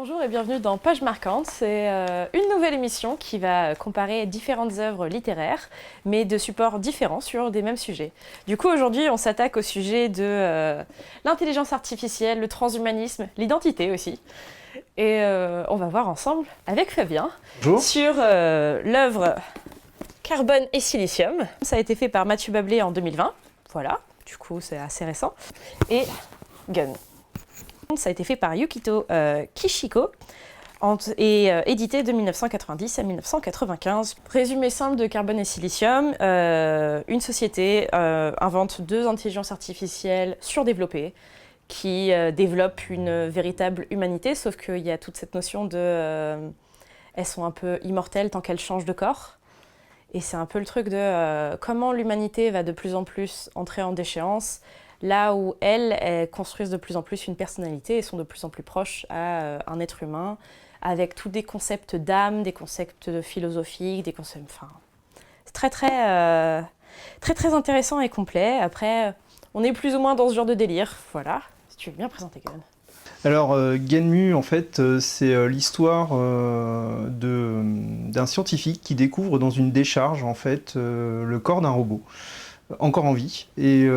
Bonjour et bienvenue dans Pages Marquantes. C'est une nouvelle émission qui va comparer différentes œuvres littéraires, mais de supports différents sur des mêmes sujets. Du coup, aujourd'hui, on s'attaque au sujet de l'intelligence artificielle, le transhumanisme, l'identité aussi. Et on va voir ensemble avec Fabien Bonjour. sur l'œuvre Carbone et Silicium. Ça a été fait par Mathieu Bablé en 2020. Voilà, du coup, c'est assez récent. Et Gun. Ça a été fait par Yukito Kishiko et édité de 1990 à 1995. Résumé simple de Carbone et Silicium, une société invente deux intelligences artificielles surdéveloppées qui développent une véritable humanité, sauf qu'il y a toute cette notion de... elles sont un peu immortelles tant qu'elles changent de corps. Et c'est un peu le truc de comment l'humanité va de plus en plus entrer en déchéance, là où elles construisent de plus en plus une personnalité et sont de plus en plus proches à un être humain, avec tous des concepts d'âme, des concepts philosophiques, des concepts... Enfin, c'est très intéressant et complet. Après, on est plus ou moins dans ce genre de délire. Voilà, si tu veux bien présenter Gun. Alors, Genmu, en fait, c'est l'histoire d'un scientifique qui découvre dans une décharge, en fait, le corps d'un robot, encore en vie, et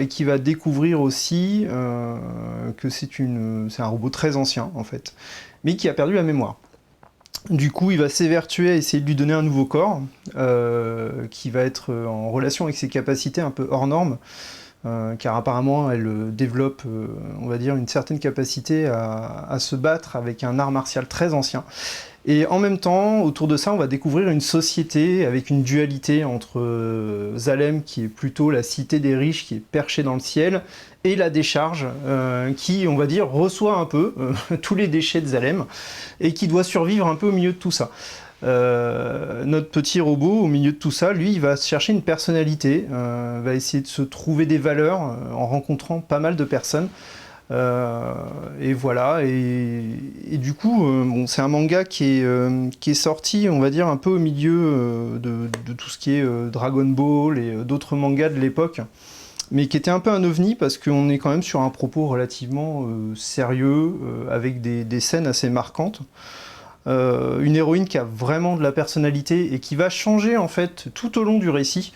qui va découvrir aussi que c'est un robot très ancien, en fait, mais qui a perdu la mémoire. Du coup, il va s'évertuer à essayer de lui donner un nouveau corps, qui va être en relation avec ses capacités un peu hors normes, car apparemment elle développe, on va dire, une certaine capacité à se battre avec un art martial très ancien. Et en même temps, autour de ça, on va découvrir une société avec une dualité entre Zalem, qui est plutôt la cité des riches, qui est perchée dans le ciel, et la décharge, qui, on va dire, reçoit un peu tous les déchets de Zalem, et qui doit survivre un peu au milieu de tout ça. Notre petit robot, au milieu de tout ça, lui, il va chercher une personnalité, va essayer de se trouver des valeurs en rencontrant pas mal de personnes. Et voilà, et du coup, bon, c'est un manga qui est sorti, on va dire, un peu au milieu de tout ce qui est Dragon Ball et d'autres mangas de l'époque, mais qui était un peu un ovni parce qu'on est quand même sur un propos relativement sérieux, avec des scènes assez marquantes. Une héroïne qui a vraiment de la personnalité et qui va changer en fait tout au long du récit,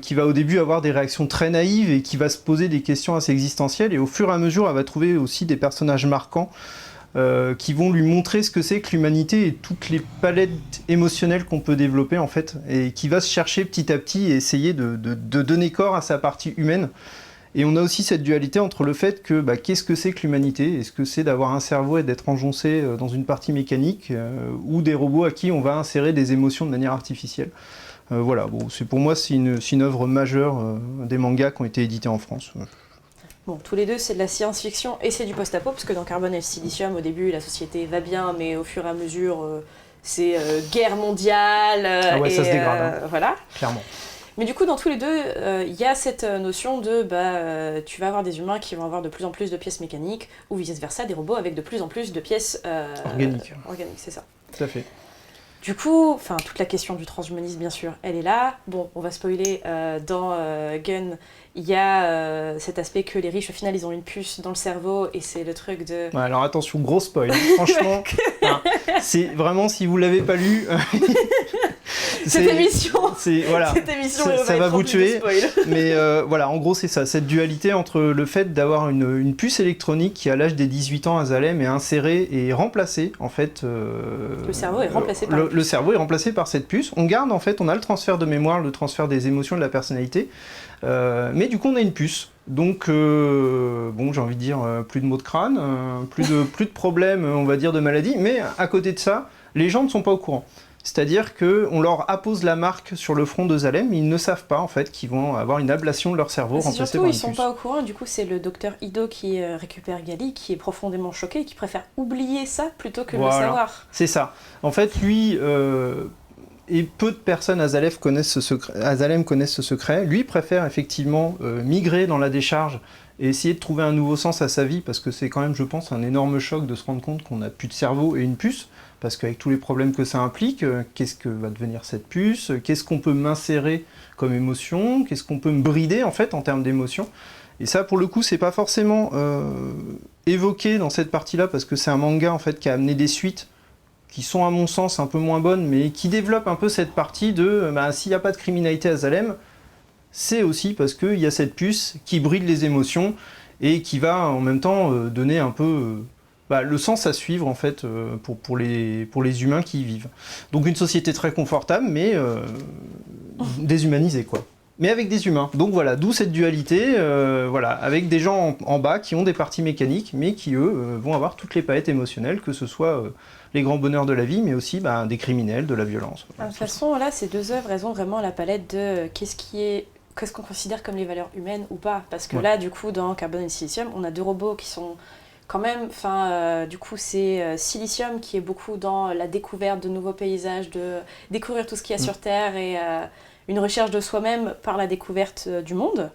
qui va au début avoir des réactions très naïves et qui va se poser des questions assez existentielles, et au fur et à mesure elle va trouver aussi des personnages marquants qui vont lui montrer ce que c'est que l'humanité et toutes les palettes émotionnelles qu'on peut développer en fait, et qui va se chercher petit à petit et essayer de donner corps à sa partie humaine. Et on a aussi cette dualité entre le fait que qu'est-ce que c'est que l'humanité? Est-ce que c'est d'avoir un cerveau et d'être enjoncé dans une partie mécanique, ou des robots à qui on va insérer des émotions de manière artificielle? Voilà, bon, pour moi c'est une œuvre majeure des mangas qui ont été édités en France. Bon, tous les deux, c'est de la science-fiction et c'est du post-apo, parce que dans Carbone et Silicium, au début, la société va bien, mais au fur et à mesure, c'est guerre mondiale. Ah ouais, ça se dégrade, hein. Voilà. Clairement. Mais du coup, dans tous les deux, il y a cette notion de tu vas avoir des humains qui vont avoir de plus en plus de pièces mécaniques, ou vice-versa, des robots avec de plus en plus de pièces organiques. Organiques, c'est ça. Tout à fait. Du coup, toute la question du transhumanisme, bien sûr, elle est là. Bon, on va spoiler, dans Gun, il y a cet aspect que les riches, au final, ils ont une puce dans le cerveau, et c'est le truc de... Ouais, alors attention, gros spoil. Franchement, c'est vraiment, si vous l'avez pas lu... Cette émission, voilà, ça va vous tuer. Mais voilà, en gros, c'est ça, cette dualité entre le fait d'avoir une puce électronique qui, à l'âge des 18 ans à Zalem, est insérée et remplacée, en fait... le cerveau est remplacé par le cerveau est remplacé par cette puce. On garde, en fait, on a le transfert de mémoire, le transfert des émotions, de la personnalité, mais du coup, on a une puce. Donc, bon, j'ai envie de dire, plus de maux de crâne, plus de problèmes, on va dire, de maladie, mais à côté de ça, les gens ne sont pas au courant. C'est-à-dire qu'on leur appose la marque sur le front de Zalem, mais ils ne savent pas en fait qu'ils vont avoir une ablation de leur cerveau remplacée par une puce. Surtout, ils sont pas au courant, du coup c'est le docteur Ido qui récupère Gali, qui est profondément choqué et qui préfère oublier ça plutôt que le savoir. C'est ça. En fait, lui, et peu de personnes à Zalem connaissent ce secret, lui préfère effectivement migrer dans la décharge et essayer de trouver un nouveau sens à sa vie, parce que c'est quand même, je pense, un énorme choc de se rendre compte qu'on n'a plus de cerveau et une puce. Parce qu'avec tous les problèmes que ça implique, qu'est-ce que va devenir cette puce? Qu'est-ce qu'on peut m'insérer comme émotion? Qu'est-ce qu'on peut me brider en fait en termes d'émotion? Et ça, pour le coup, c'est pas forcément évoqué dans cette partie-là, parce que c'est un manga en fait qui a amené des suites qui sont à mon sens un peu moins bonnes, mais qui développent un peu cette partie de s'il n'y a pas de criminalité à Salem, c'est aussi parce qu'il y a cette puce qui bride les émotions et qui va en même temps donner un peu le sens à suivre en fait pour les humains qui y vivent. Donc une société très confortable, mais déshumanisée quoi. Mais avec des humains. Donc voilà, d'où cette dualité, avec des gens en bas qui ont des parties mécaniques, mais qui eux vont avoir toutes les palettes émotionnelles, que ce soit les grands bonheurs de la vie, mais aussi des criminels, de la violence. De toute façon, là, ces deux œuvres, elles ont vraiment la palette de qu'est-ce qu'on considère comme les valeurs humaines ou pas. Parce que là, du coup, dans Carbone et Silicium, on a deux robots qui sont quand même, du coup, c'est Silicium qui est beaucoup dans la découverte de nouveaux paysages, de découvrir tout ce qu'il y a sur Terre et une recherche de soi-même par la découverte du monde.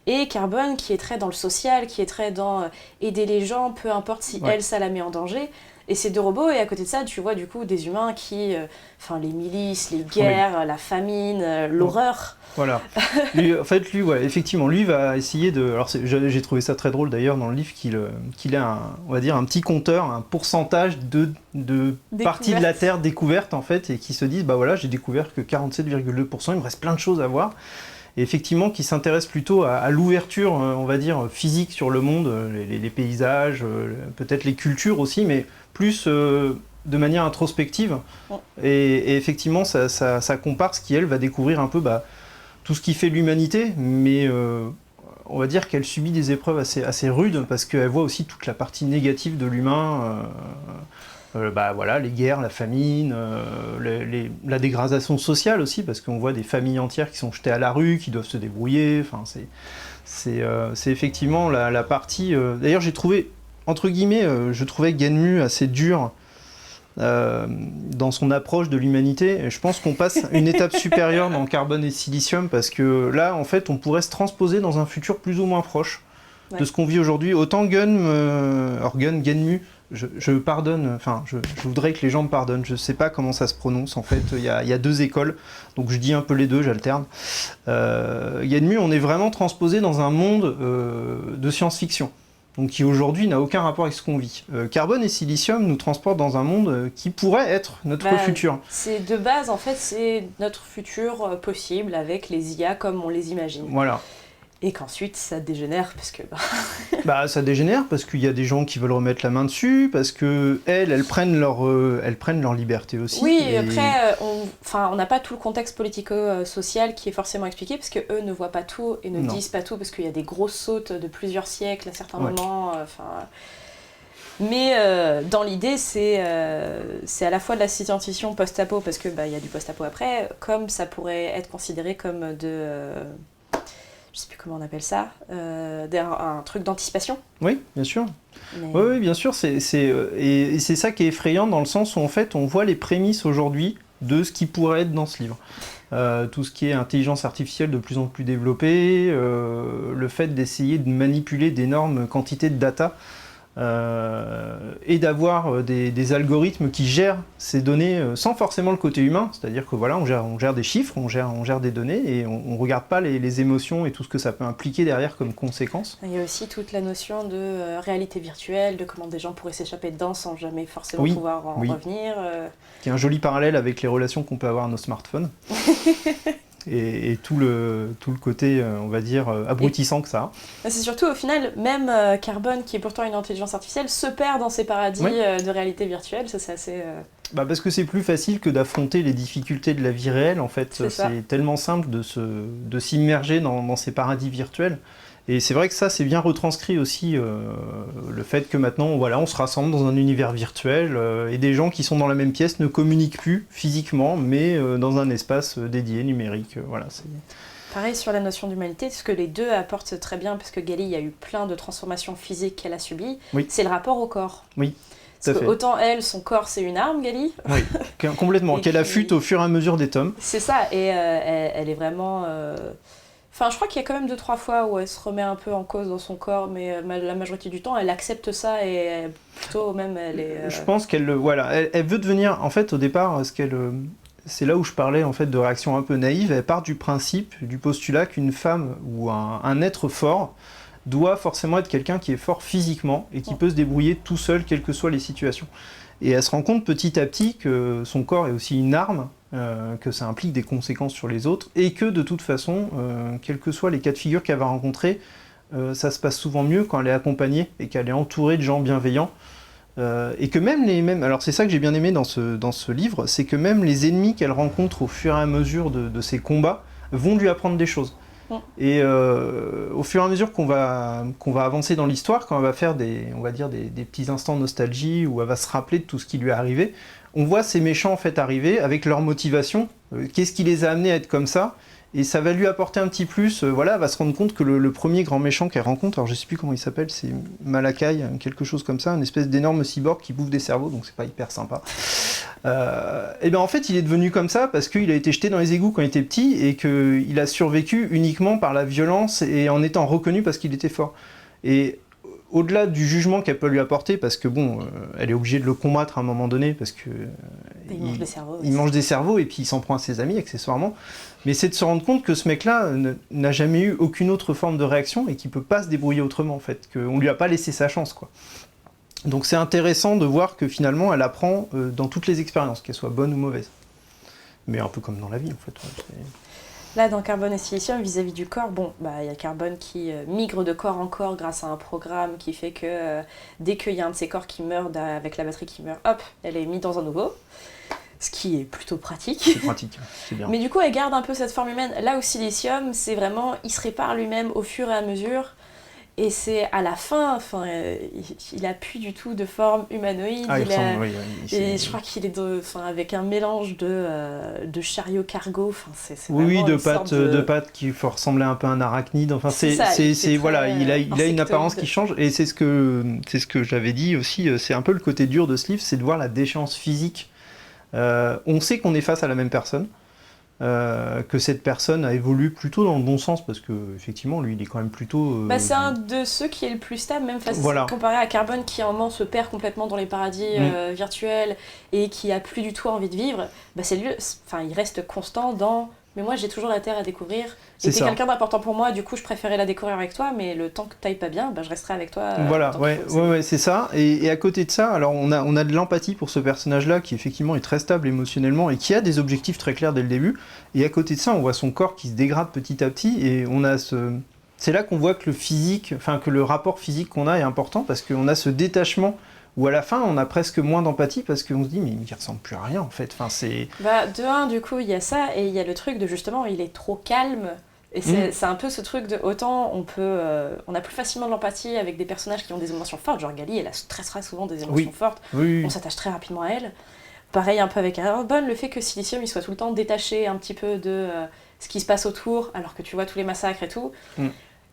Et Carbone qui est très dans le social, qui est très dans aider les gens, peu importe si ça la met en danger. Et ces deux robots, et à côté de ça, tu vois du coup des humains qui, les milices, les guerres, la famine, l'horreur. Voilà. Lui, effectivement, lui va essayer de. Alors, j'ai trouvé ça très drôle d'ailleurs dans le livre qu'il a un petit compteur, un pourcentage de parties de la Terre découvertes en fait, et qui se disent j'ai découvert que 47,2%, il me reste plein de choses à voir. Et effectivement, qui s'intéresse plutôt à l'ouverture, on va dire, physique sur le monde, les paysages, peut-être les cultures aussi, mais plus de manière introspective. Et effectivement, sa comparse qui, elle, va découvrir un peu tout ce qui fait l'humanité, mais on va dire qu'elle subit des épreuves assez rudes, parce qu'elle voit aussi toute la partie négative de l'humain. Les guerres, la famine, la dégradation sociale aussi, parce qu'on voit des familles entières qui sont jetées à la rue, qui doivent se débrouiller. Enfin, c'est effectivement la partie. D'ailleurs, j'ai trouvé, entre guillemets, je trouvais Genmu assez dur dans son approche de l'humanité. Et je pense qu'on passe une étape supérieure dans Carbone et Silicium, parce que là, en fait, on pourrait se transposer dans un futur plus ou moins proche de ce qu'on vit aujourd'hui. Autant Genmu. Je pardonne, je voudrais que les gens me pardonnent, je ne sais pas comment ça se prononce, en fait, il y a deux écoles, donc je dis un peu les deux, j'alterne. Genmu, on est vraiment transposé dans un monde de science-fiction, donc qui aujourd'hui n'a aucun rapport avec ce qu'on vit. Carbone et Silicium nous transportent dans un monde qui pourrait être notre futur. C'est de base, en fait, c'est notre futur possible avec les IA comme on les imagine. Voilà. Et qu'ensuite, ça dégénère, parce que... ça dégénère, parce qu'il y a des gens qui veulent remettre la main dessus, parce que elles prennent leur liberté aussi. Oui, et après, on n'a pas tout le contexte politico-social qui est forcément expliqué, parce qu'eux ne voient pas tout et ne disent pas tout, parce qu'il y a des grosses sautes de plusieurs siècles à certains moments. Mais dans l'idée, c'est à la fois de la science-fiction post-apo, parce qu'il y a du post-apo après, comme ça pourrait être considéré comme je sais plus comment on appelle ça, un truc d'anticipation. Oui, bien sûr. Oui, bien sûr. Et c'est ça qui est effrayant dans le sens où en fait on voit les prémices aujourd'hui de ce qui pourrait être dans ce livre. Tout ce qui est intelligence artificielle de plus en plus développée, le fait d'essayer de manipuler d'énormes quantités de data, et d'avoir des algorithmes qui gèrent ces données sans forcément le côté humain, c'est-à-dire que on gère des chiffres, on gère des données et on ne regarde pas les émotions et tout ce que ça peut impliquer derrière comme conséquence. Il y a aussi toute la notion de réalité virtuelle, de comment des gens pourraient s'échapper dedans sans jamais forcément pouvoir en revenir. Qui est un joli parallèle avec les relations qu'on peut avoir à nos smartphones. Et tout le côté, on va dire, abrutissant que ça a. C'est surtout, au final, même Carbone, qui est pourtant une intelligence artificielle, se perd dans ces paradis de réalité virtuelle. Ça, c'est assez... parce que c'est plus facile que d'affronter les difficultés de la vie réelle, en fait. C'est tellement simple de s'immerger dans ces paradis virtuels. Et c'est vrai que ça, c'est bien retranscrit aussi, le fait que maintenant, on se rassemble dans un univers virtuel et des gens qui sont dans la même pièce ne communiquent plus physiquement, mais dans un espace dédié, numérique. Pareil sur la notion d'humanité, ce que les deux apportent très bien, parce que Gali, il y a eu plein de transformations physiques qu'elle a subies, c'est le rapport au corps. Oui. Parce que autant elle, son corps, c'est une arme, Gali. Oui, complètement, qu'elle affûte au fur et à mesure des tomes. C'est ça, et elle est vraiment... je crois qu'il y a quand même 2-3 fois où elle se remet un peu en cause dans son corps, mais la majorité du temps, elle accepte ça et plutôt même elle est... Je pense qu'elle elle veut devenir, en fait, au départ, c'est là où je parlais en fait de réaction un peu naïve. Elle part du principe, du postulat qu'une femme ou un être fort doit forcément être quelqu'un qui est fort physiquement et qui peut se débrouiller tout seul, quelles que soient les situations. Et elle se rend compte petit à petit que son corps est aussi une arme, que ça implique des conséquences sur les autres, et que de toute façon, quels que soient les cas de figure qu'elle va rencontrer, ça se passe souvent mieux quand elle est accompagnée et qu'elle est entourée de gens bienveillants. Et que même alors c'est ça que j'ai bien aimé dans ce livre, c'est que même les ennemis qu'elle rencontre au fur et à mesure de ses combats vont lui apprendre des choses. Et au fur et à mesure qu'on va avancer dans l'histoire, quand elle va faire des petits instants de nostalgie, où elle va se rappeler de tout ce qui lui est arrivé, on voit ces méchants en fait arriver avec leur motivation, qu'est-ce qui les a amenés à être comme ça, et ça va lui apporter un petit plus, elle va se rendre compte que le premier grand méchant qu'elle rencontre, alors je sais plus comment il s'appelle, c'est Malakai, quelque chose comme ça, une espèce d'énorme cyborg qui bouffe des cerveaux, donc c'est pas hyper sympa. Et bien en fait il est devenu comme ça parce qu'il a été jeté dans les égouts quand il était petit et qu'il a survécu uniquement par la violence et en étant reconnu parce qu'il était fort. Et au-delà du jugement qu'elle peut lui apporter, parce que elle est obligée de le combattre à un moment donné parce que il mange des cerveaux et puis il s'en prend à ses amis accessoirement, mais c'est de se rendre compte que ce mec-là n'a jamais eu aucune autre forme de réaction et qu'il peut pas se débrouiller autrement en fait, qu'on lui a pas laissé sa chance quoi. Donc c'est intéressant de voir que finalement elle apprend dans toutes les expériences, qu'elles soient bonnes ou mauvaises. Mais un peu comme dans la vie en fait. Là, dans Carbone et Silicium, vis-à-vis du corps, il y a Carbone qui migre de corps en corps grâce à un programme qui fait que dès qu'il y a un de ses corps qui meurt, avec la batterie qui meurt, hop, elle est mise dans un nouveau. Ce qui est plutôt pratique. C'est pratique, c'est bien. Mais du coup, elle garde un peu cette forme humaine. Là, au Silicium, c'est vraiment, il se répare lui-même au fur et à mesure. Et c'est à la fin, il a plus du tout de forme humanoïde. Et je crois qu'il est avec un mélange de chariot cargo. Oui, de pattes qui ressemblaient un peu à un arachnide. Enfin, il a une apparence qui change. Et c'est ce que j'avais dit aussi. C'est un peu le côté dur de ce livre, c'est de voir la déchéance physique. On sait qu'on est face à la même personne. Que cette personne a évolué plutôt dans le bon sens parce que effectivement lui il est quand même plutôt c'est un de ceux qui est le plus stable même comparé à Carbone qui à un moment se perd complètement dans les paradis virtuels et qui a plus du tout envie de vivre. C'est lui, il reste constant dans mais moi j'ai toujours la Terre à découvrir et t'es quelqu'un d'important pour moi, du coup je préférais la découvrir avec toi, mais le temps que t'ailles pas bien, je resterai avec toi. C'est ça. Et à côté de ça, alors on a de l'empathie pour ce personnage-là qui effectivement est très stable émotionnellement et qui a des objectifs très clairs dès le début. Et à côté de ça, on voit son corps qui se dégrade petit à petit et c'est là qu'on voit que que le rapport physique qu'on a est important parce qu'on a ce détachement où à la fin on a presque moins d'empathie parce qu'on se dit mais il ressemble plus à rien en fait. De un, du coup il y a ça et il y a le truc de justement il est trop calme et c'est un peu ce truc de autant on a plus facilement de l'empathie avec des personnages qui ont des émotions fortes, genre Gali elle stressera souvent des émotions fortes, on s'attache très rapidement à elle. Pareil un peu avec Carbone, le fait que Silicium il soit tout le temps détaché un petit peu de ce qui se passe autour alors que tu vois tous les massacres et tout.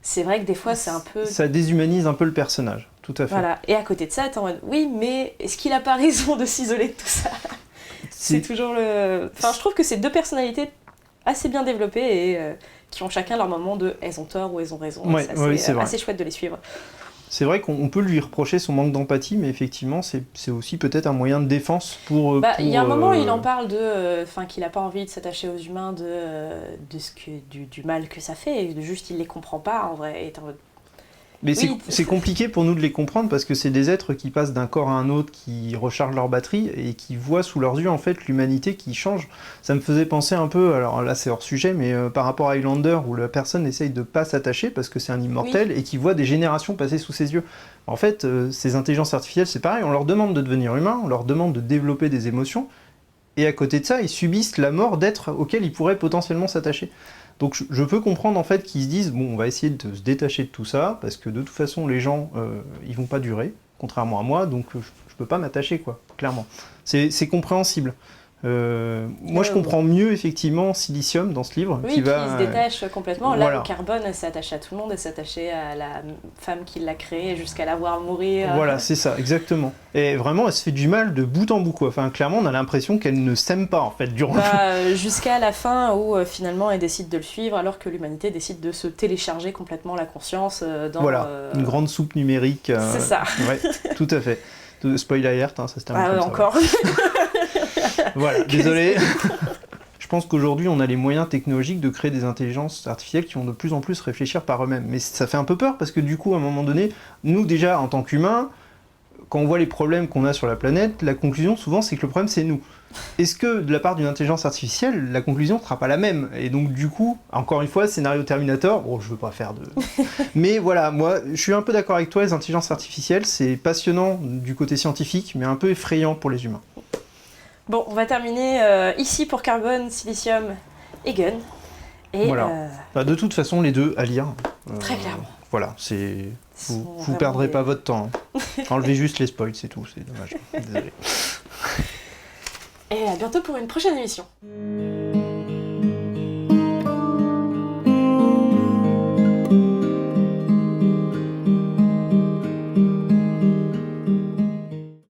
C'est vrai que des fois c'est un peu... Ça déshumanise un peu le personnage, tout à fait. Voilà, et à côté de ça, t'es en mode, oui, mais est-ce qu'il a pas raison de s'isoler de tout ça ? C'est toujours le... je trouve que c'est deux personnalités assez bien développées et qui ont chacun leur moment de « elles ont tort » ou « elles ont raison ». C'est assez chouette de les suivre. C'est vrai qu'on peut lui reprocher son manque d'empathie, mais effectivement, c'est aussi peut-être un moyen de défense pour... Il y a un moment où il en parle qu'il n'a pas envie de s'attacher aux humains, du mal que ça fait, et juste il les comprend pas, en vrai. Mais c'est compliqué pour nous de les comprendre parce que c'est des êtres qui passent d'un corps à un autre, qui rechargent leur batterie et qui voient sous leurs yeux en fait l'humanité qui change. Ça me faisait penser un peu, alors là c'est hors sujet, mais par rapport à Highlander où la personne essaye de pas s'attacher parce que c'est un immortel et qui voit des générations passer sous ses yeux. En fait, ces intelligences artificielles c'est pareil, on leur demande de devenir humains, on leur demande de développer des émotions et à côté de ça ils subissent la mort d'êtres auxquels ils pourraient potentiellement s'attacher. Donc je peux comprendre en fait qu'ils se disent bon on va essayer de se détacher de tout ça parce que de toute façon les gens ils vont pas durer contrairement à moi donc je peux pas m'attacher quoi clairement. C'est compréhensible. Moi je comprends mieux effectivement Silicium dans ce livre qui se détache complètement. Là le Carbone elle s'est attachée à tout le monde, elle s'est attachée à la femme qui l'a créée jusqu'à la voir mourir. Voilà c'est ça exactement. Et vraiment elle se fait du mal de bout en bout quoi. Enfin clairement on a l'impression qu'elle ne s'aime pas en fait durant jusqu'à la fin où finalement elle décide de le suivre alors que l'humanité décide de se télécharger complètement la conscience dans une grande soupe numérique. C'est ça. Ouais, tout à fait. Spoiler alert, ça se termine comme ça. Encore. Voilà, désolé. Je Je pense qu'aujourd'hui, on a les moyens technologiques de créer des intelligences artificielles qui vont de plus en plus réfléchir par eux-mêmes. Mais ça fait un peu peur parce que du coup, à un moment donné, nous déjà, en tant qu'humains, quand on voit les problèmes qu'on a sur la planète, la conclusion souvent c'est que le problème c'est nous. Est-ce que de la part d'une intelligence artificielle, la conclusion ne sera pas la même? Et donc du coup, encore une fois, scénario Terminator, bon je veux pas faire de... Mais voilà, moi je suis un peu d'accord avec toi, les intelligences artificielles c'est passionnant du côté scientifique, mais un peu effrayant pour les humains. Bon, on va terminer ici pour Carbone, Silicium et Gun. Et Voilà. Bah, de toute façon, les deux à lire. Très clairement. Voilà, c'est... Vous vraiment perdrez pas votre temps. Hein. Enlevez juste les spoils, c'est tout, c'est dommage. Désolé. Et à bientôt pour une prochaine émission.